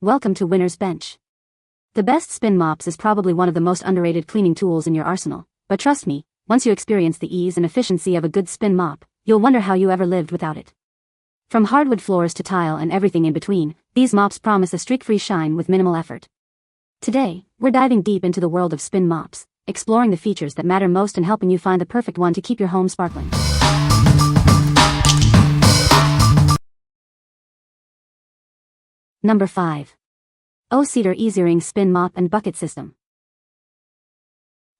Welcome to Winner's Bench. The best Spin Mops is probably one of the most underrated cleaning tools in your arsenal, but trust me, once you experience the ease and efficiency of a good Spin Mop, you'll wonder how you ever lived without it. From hardwood floors to tile and everything in between, these mops promise a streak-free shine with minimal effort. Today, we're diving deep into the world of Spin Mops, exploring the features that matter most and helping you find the perfect one to keep your home sparkling. Number 5. O-Cedar EasyWring Spin Mop and Bucket System.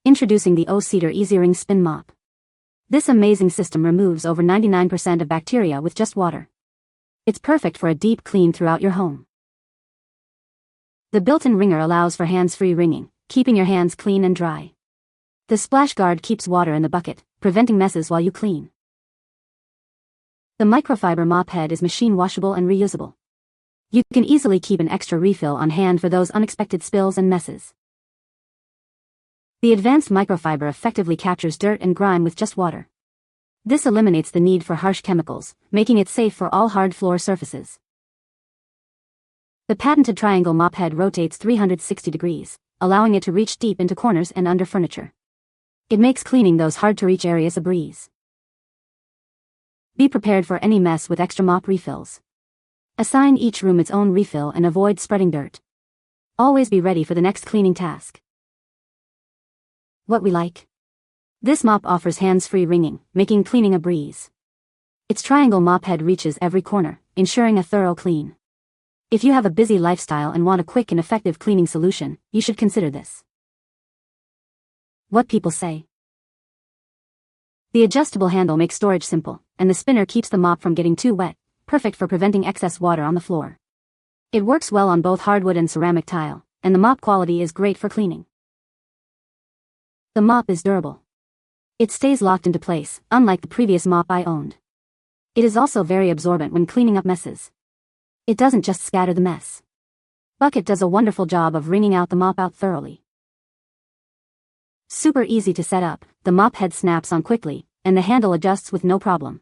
Introducing the O-Cedar EasyWring Spin Mop. This amazing system removes over 99% of bacteria with just water. It's perfect for a deep clean throughout your home. The built-in wringer allows for hands-free wringing, keeping your hands clean and dry. The splash guard keeps water in the bucket, preventing messes while you clean. The microfiber mop head is machine washable and reusable. You can easily keep an extra refill on hand for those unexpected spills and messes. The advanced microfiber effectively captures dirt and grime with just water. This eliminates the need for harsh chemicals, making it safe for all hard floor surfaces. The patented triangle mop head rotates 360 degrees, allowing it to reach deep into corners and under furniture. It makes cleaning those hard-to-reach areas a breeze. Be prepared for any mess with extra mop refills. Assign each room its own refill and avoid spreading dirt. Always be ready for the next cleaning task. What we like. This mop offers hands-free wringing, making cleaning a breeze. Its triangle mop head reaches every corner, ensuring a thorough clean. If you have a busy lifestyle and want a quick and effective cleaning solution, you should consider this. What people say. The adjustable handle makes storage simple, and the spinner keeps the mop from getting too wet, perfect for preventing excess water on the floor. It works well on both hardwood and ceramic tile, and the mop quality is great for cleaning. The mop is durable. It stays locked into place, unlike the previous mop I owned. It is also very absorbent when cleaning up messes. It doesn't just scatter the mess. Bucket does a wonderful job of wringing out the mop out thoroughly. Super easy to set up, the mop head snaps on quickly, and the handle adjusts with no problem.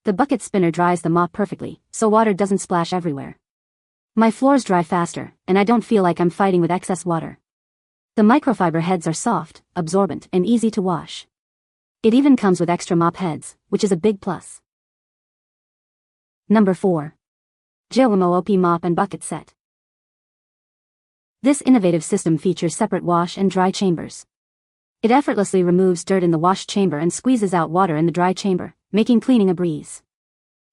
The bucket spinner dries the mop perfectly, so water doesn't splash everywhere. My floors dry faster, and I don't feel like I'm fighting with excess water. The microfiber heads are soft, absorbent, and easy to wash. It even comes with extra mop heads, which is a big plus. Number 4. JOYMOOP Mop and Bucket Set. This innovative system features separate wash and dry chambers. It effortlessly removes dirt in the wash chamber and squeezes out water in the dry chamber, making cleaning a breeze.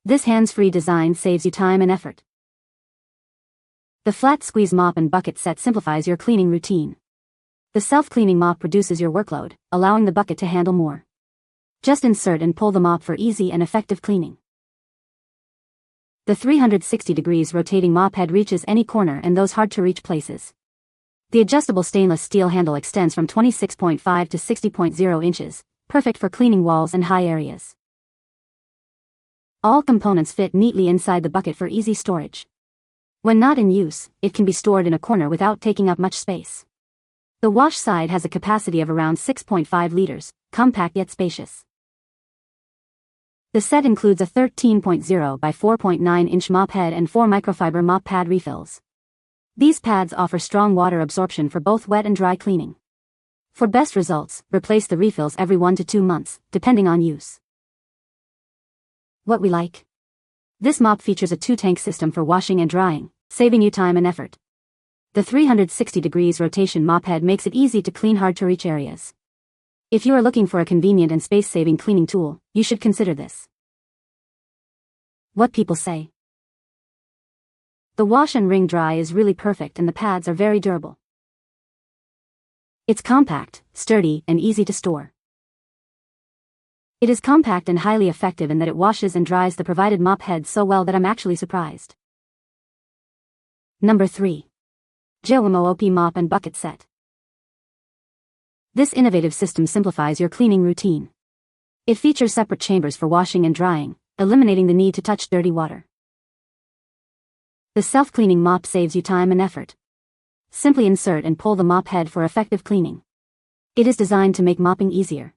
This hands-free design saves you time and effort. The flat squeeze mop and bucket set simplifies your cleaning routine. The self-cleaning mop reduces your workload, allowing the bucket to handle more. Just insert and pull the mop for easy and effective cleaning. The 360 degrees rotating mop head reaches any corner and those hard-to-reach places. The adjustable stainless steel handle extends from 26.5 to 60.0 inches, perfect for cleaning walls and high areas. All components fit neatly inside the bucket for easy storage. When not in use, it can be stored in a corner without taking up much space. The wash side has a capacity of around 6.5 liters, compact yet spacious. The set includes a 13.0 by 4.9 inch mop head and 4 microfiber mop pad refills. These pads offer strong water absorption for both wet and dry cleaning. For best results, replace the refills every 1 to 2 months, depending on use. What we like. This mop features a 2-tank system for washing and drying, saving you time and effort. The 360 degrees rotation mop head makes it easy to clean hard-to-reach areas. If you are looking for a convenient and space-saving cleaning tool, you should consider this. What people say. The wash and wring dry is really perfect and the pads are very durable. It's compact, sturdy, and easy to store. It is compact and highly effective in that it washes and dries the provided mop head so well that I'm actually surprised. Number 3. JOYMOOP Mop and Bucket Set. This innovative system simplifies your cleaning routine. It features separate chambers for washing and drying, eliminating the need to touch dirty water. The self-cleaning mop saves you time and effort. Simply insert and pull the mop head for effective cleaning. It is designed to make mopping easier.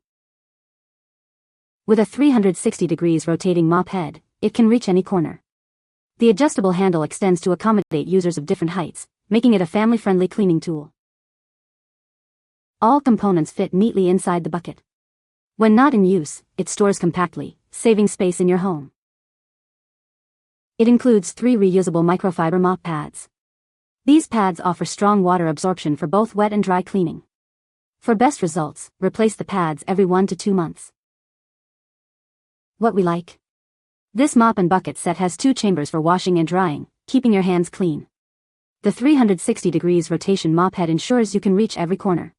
With a 360 degrees rotating mop head, it can reach any corner. The adjustable handle extends to accommodate users of different heights, making it a family-friendly cleaning tool. All components fit neatly inside the bucket. When not in use, it stores compactly, saving space in your home. It includes 3 reusable microfiber mop pads. These pads offer strong water absorption for both wet and dry cleaning. For best results, replace the pads every 1 to 2 months. What we like. This mop and bucket set has 2 chambers for washing and drying, keeping your hands clean. The 360 degrees rotation mop head ensures you can reach every corner.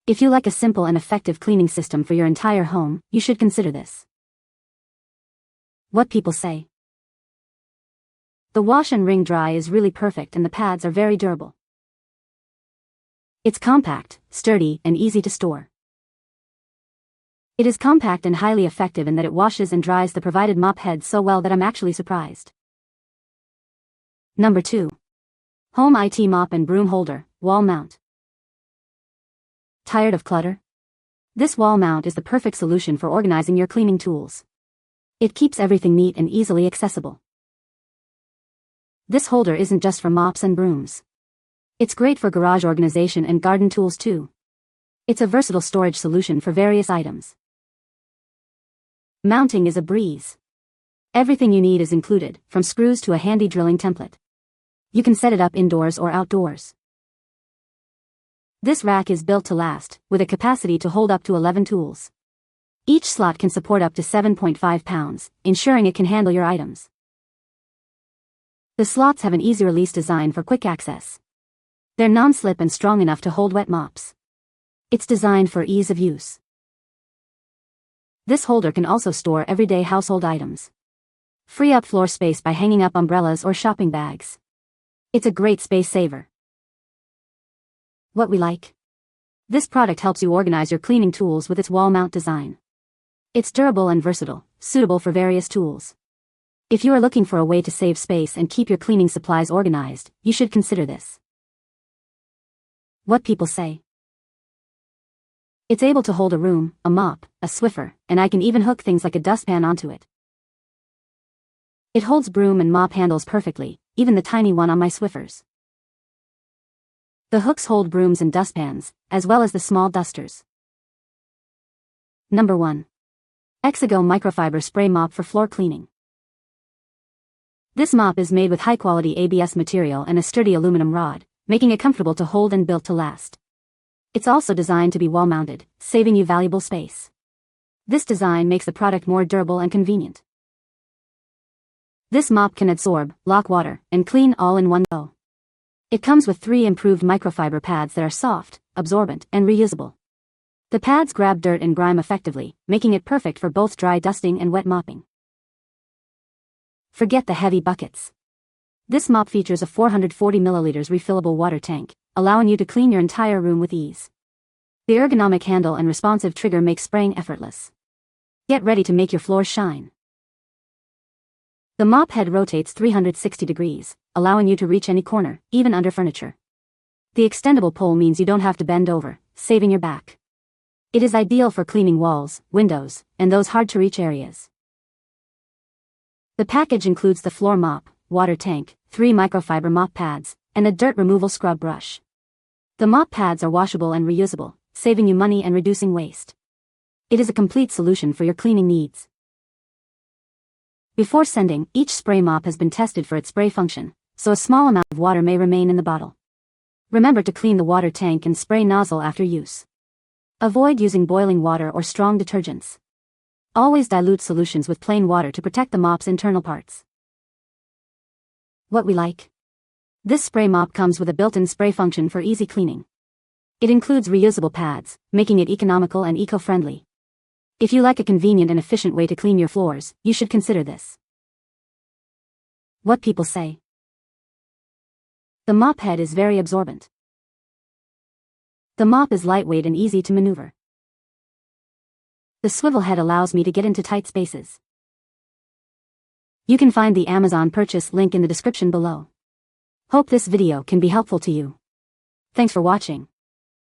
If you like a simple and effective cleaning system for your entire home, you should consider this. What people say. The wash and wring dry is really perfect and the pads are very durable. It's compact, sturdy, and easy to store. It is compact and highly effective in that it washes and dries the provided mop head so well that I'm actually surprised. Number 2. Home IT Mop and Broom Holder, Wall Mount. Tired of clutter? This wall mount is the perfect solution for organizing your cleaning tools. It keeps everything neat and easily accessible. This holder isn't just for mops and brooms. It's great for garage organization and garden tools too. It's a versatile storage solution for various items. Mounting is a breeze. Everything you need is included, from screws to a handy drilling template. You can set it up indoors or outdoors. This rack is built to last, with a capacity to hold up to 11 tools. Each slot can support up to 7.5 pounds, ensuring it can handle your items. The slots have an easy release design for quick access. They're non-slip and strong enough to hold wet mops. It's designed for ease of use. This holder can also store everyday household items. Free up floor space by hanging up umbrellas or shopping bags. It's a great space saver. What we like. This product helps you organize your cleaning tools with its wall mount design. It's durable and versatile, suitable for various tools. If you are looking for a way to save space and keep your cleaning supplies organized, you should consider this. What people say. It's able to hold a broom, a mop, a Swiffer, and I can even hook things like a dustpan onto it. It holds broom and mop handles perfectly, even the tiny one on my Swiffers. The hooks hold brooms and dustpans, as well as the small dusters. Number 1. EXEGO Microfiber Spray Mop for Floor Cleaning. This mop is made with high-quality ABS material and a sturdy aluminum rod, making it comfortable to hold and built to last. It's also designed to be wall-mounted, saving you valuable space. This design makes the product more durable and convenient. This mop can absorb, lock water, and clean all in one go. It comes with 3 improved microfiber pads that are soft, absorbent, and reusable. The pads grab dirt and grime effectively, making it perfect for both dry dusting and wet mopping. Forget the heavy buckets. This mop features a 440 milliliters refillable water tank, allowing you to clean your entire room with ease. The ergonomic handle and responsive trigger make spraying effortless. Get ready to make your floors shine. The mop head rotates 360 degrees, allowing you to reach any corner, even under furniture. The extendable pole means you don't have to bend over, saving your back. It is ideal for cleaning walls, windows, and those hard-to-reach areas. The package includes the floor mop, water tank, 3 microfiber mop pads, and a dirt removal scrub brush. The mop pads are washable and reusable, saving you money and reducing waste. It is a complete solution for your cleaning needs. Before sending, each spray mop has been tested for its spray function, so a small amount of water may remain in the bottle. Remember to clean the water tank and spray nozzle after use. Avoid using boiling water or strong detergents. Always dilute solutions with plain water to protect the mop's internal parts. What we like. This spray mop comes with a built-in spray function for easy cleaning. It includes reusable pads, making it economical and eco-friendly. If you like a convenient and efficient way to clean your floors, you should consider this. What people say. The mop head is very absorbent. The mop is lightweight and easy to maneuver. The swivel head allows me to get into tight spaces. You can find the Amazon purchase link in the description below. Hope this video can be helpful to you. Thanks for watching.